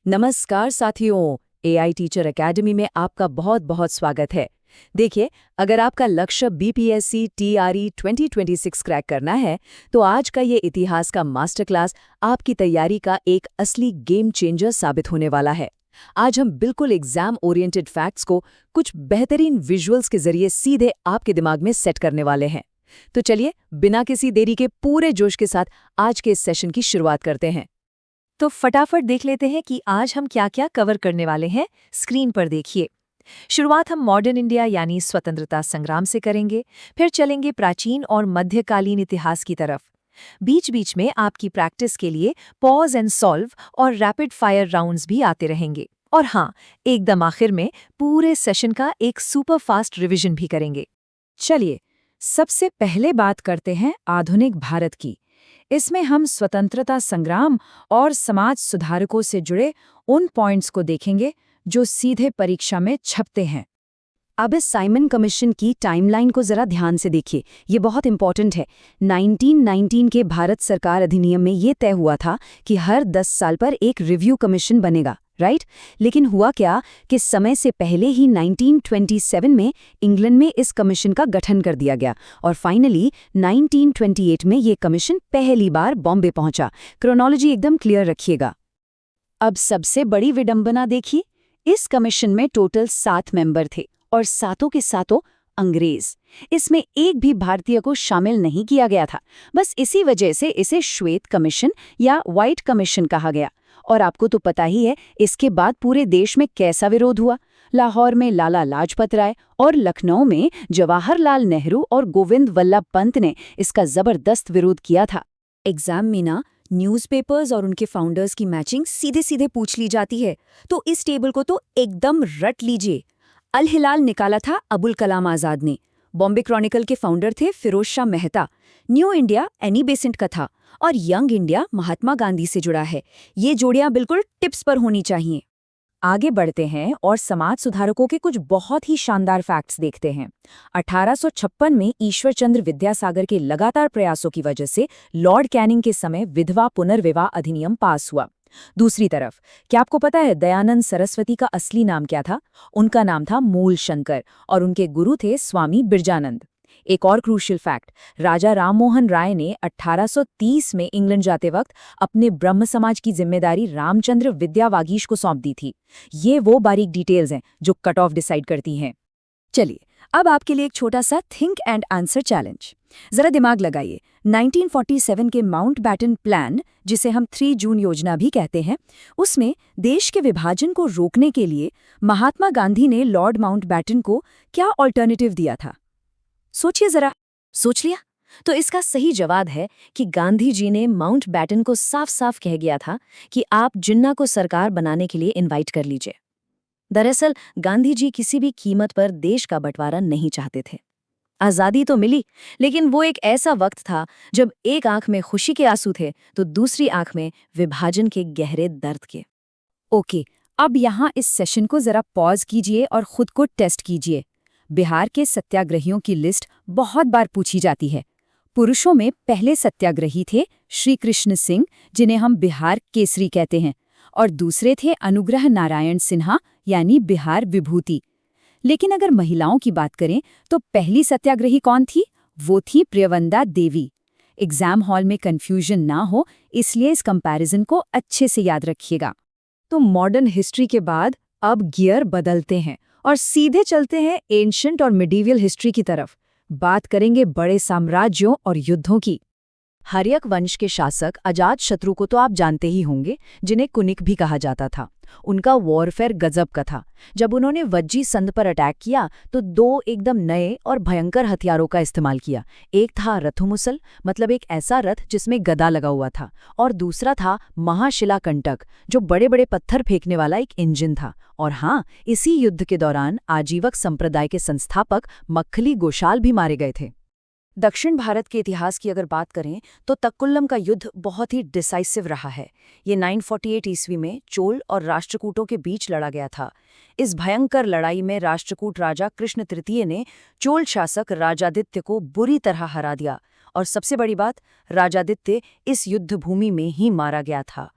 नमस्कार साथियों, AI teacher academy में आपका बहुत बहुत स्वागत है। देखिए, अगर आपका लक्ष्य बीपीएससी टीआरई 2026 क्रैक करना है, तो आज का ये इतिहास का मास्टर क्लास आपकी तैयारी का एक असली गेम चेंजर साबित होने वाला है। आज हम बिल्कुल एग्जाम ओरिएंटेड फैक्ट्स को कुछ बेहतरीन विजुअल्स के जरिए सीधे आपके दिमाग में सेट करने वाले हैं। तो चलिए, बिना किसी देरी के पूरे जोश के साथ आज के इस सेशन की शुरुआत करते हैं। तो फटाफट देख लेते हैं कि आज हम क्या क्या कवर करने वाले हैं। स्क्रीन पर देखिए। शुरुआत हम मॉडर्न इंडिया यानी स्वतंत्रता संग्राम से करेंगे, फिर चलेंगे प्राचीन और मध्यकालीन इतिहास की तरफ। बीच बीच में आपकी प्रैक्टिस के लिए पॉज एंड सॉल्व और रैपिड फायर राउंड्स भी आते रहेंगे। और हाँ, एकदम आखिर में पूरे सेशन का एक सुपर फास्ट रिवीजन भी करेंगे। चलिए, सबसे पहले बात करते हैं आधुनिक भारत की। इसमें हम स्वतंत्रता संग्राम और समाज सुधारकों से जुड़े उन पॉइंट्स को देखेंगे जो सीधे परीक्षा में छपते हैं। अब इस साइमन कमीशन की टाइमलाइन को जरा ध्यान से देखिए, ये बहुत इंपॉर्टेंट है। 1919 के भारत सरकार अधिनियम में ये तय हुआ था कि हर 10 साल पर एक रिव्यू कमीशन बनेगा, राइट? लेकिन हुआ क्या कि समय से पहले ही 1927 में इंग्लैंड में इस कमीशन का गठन कर दिया गया और फाइनली 1928 में ये कमीशन पहली बार बॉम्बे पहुंचा। क्रोनोलॉजी एकदम क्लियर रखिएगा। अब सबसे बड़ी विडंबना देखिए, इस कमीशन में टोटल 7 मेंबर थे और सातों के सातों अंग्रेज। इसमें एक भी भारतीय को शामिल नहीं किया गया था। बस इसी वजह से इसे श्वेत कमीशन या व्हाइट कमीशन कहा गया। और आपको तो पता ही है इसके बाद पूरे देश में कैसा विरोध हुआ। लाहौर में लाला लाजपत राय और लखनऊ में जवाहरलाल नेहरू और गोविंद वल्लभ पंत ने इसका जबरदस्त विरोध किया था। एग्जाम में ना न्यूज़पेपर्स और उनके फाउंडर्स की मैचिंग सीधे सीधे पूछ ली जाती है, तो इस टेबल को तो एकदम रट लीजिए। अल हिलाल निकाला था अबुल कलाम आजाद ने। बॉम्बे क्रॉनिकल के फाउंडर थे Firoz Shah Mehta. New India Annie Besant का था और यंग इंडिया महात्मा गांधी से जुड़ा है। ये जोड़ियां बिल्कुल टिप्स पर होनी चाहिए। आगे बढ़ते हैं और समाज सुधारकों के कुछ बहुत ही शानदार फैक्ट्स देखते हैं। 1856 में ईश्वर चंद्र विद्यासागर के लगातार प्रयासों की वजह से लॉर्ड कैनिंग के समय विधवा पुनर्विवाह अधिनियम पास हुआ। दूसरी तरफ, क्या आपको पता है दयानंद सरस्वती का असली नाम क्या था? उनका नाम था मूल शंकर और उनके गुरु थे स्वामी बिरजानंद। एक और क्रूशियल फैक्ट, राजा राममोहन राय ने 1830 में इंग्लैंड जाते वक्त अपने ब्रह्म समाज की जिम्मेदारी रामचंद्र विद्या वागीश को सौंप दी थी। ये वो बारीक डिटेल्स हैं जो कट ऑफ डिसाइड करती हैं। चलिए, अब आपके लिए एक छोटा सा थिंक एंड आंसर चैलेंज। जरा दिमाग लगाइए। 1947 के माउंटबैटन प्लान, जिसे हम 3 जून योजना भी कहते हैं, उसमें देश के विभाजन को रोकने के लिए महात्मा गांधी ने लॉर्ड माउंटबैटन को क्या ऑल्टरनेटिव दिया था? सोचिए जरा। सोच लिया? तो इसका सही जवाब है कि गांधी जी ने माउंटबैटन को साफ साफ कह गया था कि आप जिन्ना को सरकार बनाने के लिए इनवाइट कर लीजिए। दरअसल गांधी जी किसी भी कीमत पर देश का बंटवारा नहीं चाहते थे। आज़ादी तो मिली, लेकिन वो एक ऐसा वक्त था जब एक आंख में खुशी के आंसू थे तो दूसरी आंख में विभाजन के गहरे दर्द के। ओके, अब यहाँ इस सेशन को जरा पॉज कीजिए और खुद को टेस्ट कीजिए। बिहार के सत्याग्रहियों की लिस्ट बहुत बार पूछी जाती है। पुरुषों में पहले सत्याग्रही थे श्री कृष्ण सिंह, जिन्हें हम बिहार केसरी कहते हैं, और दूसरे थे अनुग्रह नारायण सिन्हा यानी बिहार विभूति। लेकिन अगर महिलाओं की बात करें तो पहली सत्याग्रही कौन थी? वो थी प्रियवंदा देवी। एग्जाम हॉल में कंफ्यूजन ना हो, इसलिए इस कंपैरिजन को अच्छे से याद रखिएगा। तो मॉडर्न हिस्ट्री के बाद अब गियर बदलते हैं और सीधे चलते हैं एंशिएंट और मिडीवियल हिस्ट्री की तरफ। बात करेंगे बड़े साम्राज्यों और युद्धों की। हर्यक वंश के शासक अजातशत्रु को तो आप जानते ही होंगे, जिन्हें कुनिक भी कहा जाता था। उनका वॉरफेयर गजब का था। जब उन्होंने वज्जी संध पर अटैक किया तो 2 एकदम नए और भयंकर हथियारों का इस्तेमाल किया। एक था रथुमुसल, मतलब एक ऐसा रथ जिसमें गदा लगा हुआ था, और दूसरा था महाशिलाकंटक, जो बड़े बड़े पत्थर फेंकने वाला एक इंजन था। और हाँ, इसी युद्ध के दौरान आजीवक संप्रदाय के संस्थापक मक्खली गोशाल भी मारे गए थे। दक्षिण भारत के इतिहास की अगर बात करें तो तक्कुलम का युद्ध बहुत ही डिसाइसिव रहा है। ये 948 ईस्वी में चोल और राष्ट्रकूटों के बीच लड़ा गया था। इस भयंकर लड़ाई में राष्ट्रकूट राजा कृष्ण तृतीय ने चोल शासक राजादित्य को बुरी तरह हरा दिया, और सबसे बड़ी बात, राजादित्य इस युद्ध भूमि में ही मारा गया था।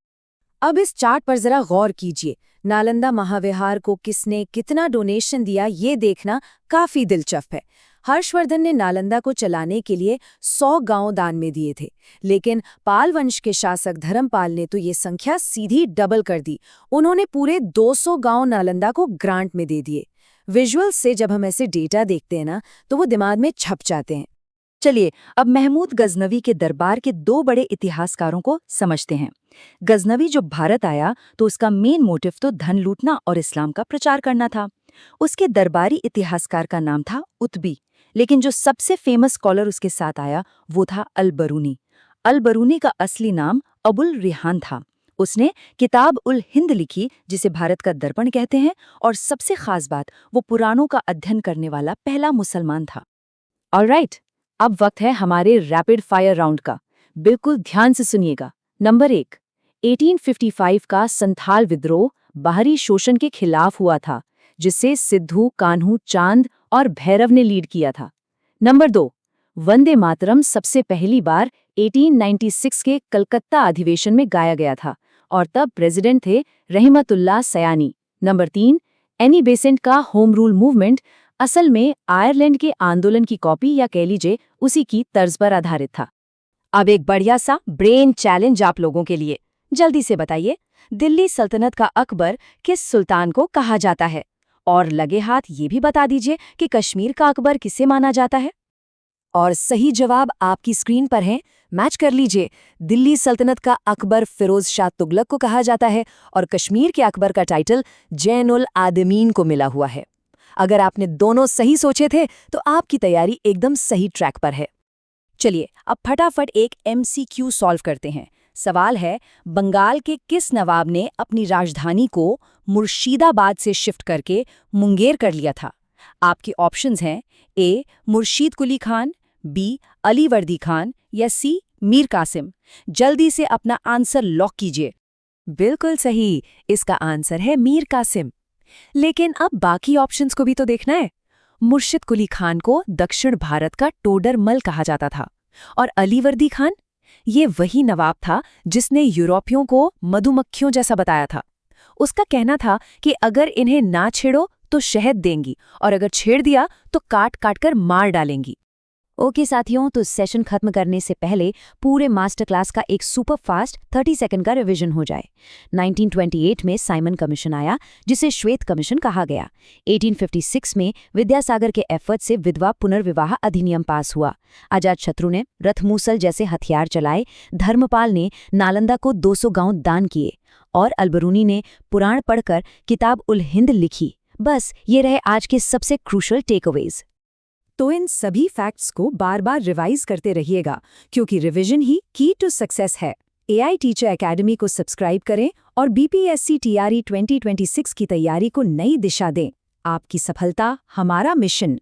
अब इस चार्ट पर जरा गौर कीजिए। नालंदा महाविहार को किसने कितना डोनेशन दिया ये देखना काफी दिलचस्प है। हर्षवर्धन ने नालंदा को चलाने के लिए 100 गांव दान में दिए थे, लेकिन पाल वंश के शासक धर्मपाल ने तो ये संख्या सीधी डबल कर दी। उन्होंने पूरे 200 गांव नालंदा को ग्रांट में दे दिए। विजुअल्स से जब हम ऐसे डेटा देखते हैं ना, तो वो दिमाग में छप जाते हैं। चलिए अब महमूद गजनवी के दरबार के दो बड़े इतिहासकारों को समझते हैं। गजनवी जब भारत आया तो उसका मेन मोटिव तो धन लूटना और इस्लाम का प्रचार करना था। उसके दरबारी इतिहासकार का नाम था उत्बी, लेकिन जो सबसे फेमस स्कॉलर उसके साथ आया वो था अल-बरूनी। अल-बरूनी का असली नाम अबुल रिहान था। उसने किताब उल हिंद लिखी, जिसे भारत का दर्पण कहते हैं, और सबसे खास बात, वो पुराणों का अध्ययन करने वाला पहला मुसलमान था। ऑलराइट, अब वक्त है हमारे रैपिड फायर राउंड का। बिल्कुल ध्यान से सुनिएगा। नंबर 1, 1855 का संथाल विद्रोह बाहरी शोषण के खिलाफ हुआ था, जिसे सिद्धू, कान्हू, चांद और भैरव ने लीड किया था। नंबर 2, वंदे मातरम सबसे पहली बार 1896 के कलकत्ता अधिवेशन में गाया गया था और तब प्रेसिडेंट थे रहमतुल्लाह सयानी। नंबर 3, एनी बेसेंट का होम रूल मूवमेंट असल में आयरलैंड के आंदोलन की कॉपी या कह लीजिए उसी की तर्ज पर आधारित था। अब एक बढ़िया सा ब्रेन चैलेंज आप लोगों के लिए। जल्दी से बताइए, दिल्ली सल्तनत का अकबर किस सुल्तान को कहा जाता है? और लगे हाथ ये भी बता दीजिए कि कश्मीर का अकबर किसे माना जाता है? और सही जवाब आपकी स्क्रीन पर है, मैच कर लीजिए। दिल्ली सल्तनत का अकबर फिरोज शाह तुगलक को कहा जाता है और कश्मीर के अकबर का टाइटल जैनुल आदमीन को मिला हुआ है। अगर आपने दोनों सही सोचे थे तो आपकी तैयारी एकदम सही ट्रैक पर है। चलिए अब फटाफट एक MCQ सॉल्व करते हैं। सवाल है, बंगाल के किस नवाब ने अपनी राजधानी को मुर्शिदाबाद से शिफ्ट करके मुंगेर कर लिया था? आपके ऑप्शंस हैं A, मुर्शीद कुली खान, B, अलीवर्दी खान या C, मीर कासिम। जल्दी से अपना आंसर लॉक कीजिए। बिल्कुल सही, इसका आंसर है मीर कासिम। लेकिन अब बाकी ऑप्शंस को भी तो देखना है। मुर्शिद कुली खान को दक्षिण भारत का टोडरमल कहा जाता था और अलीवर्दी खान, ये वही नवाब था जिसने यूरोपियों को मधुमक्खियों जैसा बताया था। उसका कहना था कि अगर इन्हें ना छेड़ो तो शहद देंगी और अगर छेड़ दिया तो काट काट कर मार डालेंगी। ओके साथियों, तो सेशन खत्म करने से पहले पूरे मास्टर क्लास का एक सुपर फास्ट 30 सेकंड का रिवीजन हो जाए। 1928 में साइमन कमीशन आया, जिसे श्वेत कमीशन कहा गया। 1856 में विद्यासागर के एफर्ट से विधवा पुनर्विवाह अधिनियम पास हुआ। अजातशत्रु ने रथमूसल जैसे हथियार चलाए, धर्मपाल ने नालंदा को 200 गांव दान किए और अल-बरूनी ने पुराण पढ़कर किताब उल हिंद लिखी। बस ये रहे आज के सबसे क्रूशल टेकअवेज। तो इन सभी फैक्ट्स को बार बार रिवाइज करते रहिएगा, क्योंकि रिवीजन ही की टू सक्सेस है। AI टीचर एकेडमी को सब्सक्राइब करें और BPSC TRE 2026 की तैयारी को नई दिशा दें। आपकी सफलता हमारा मिशन।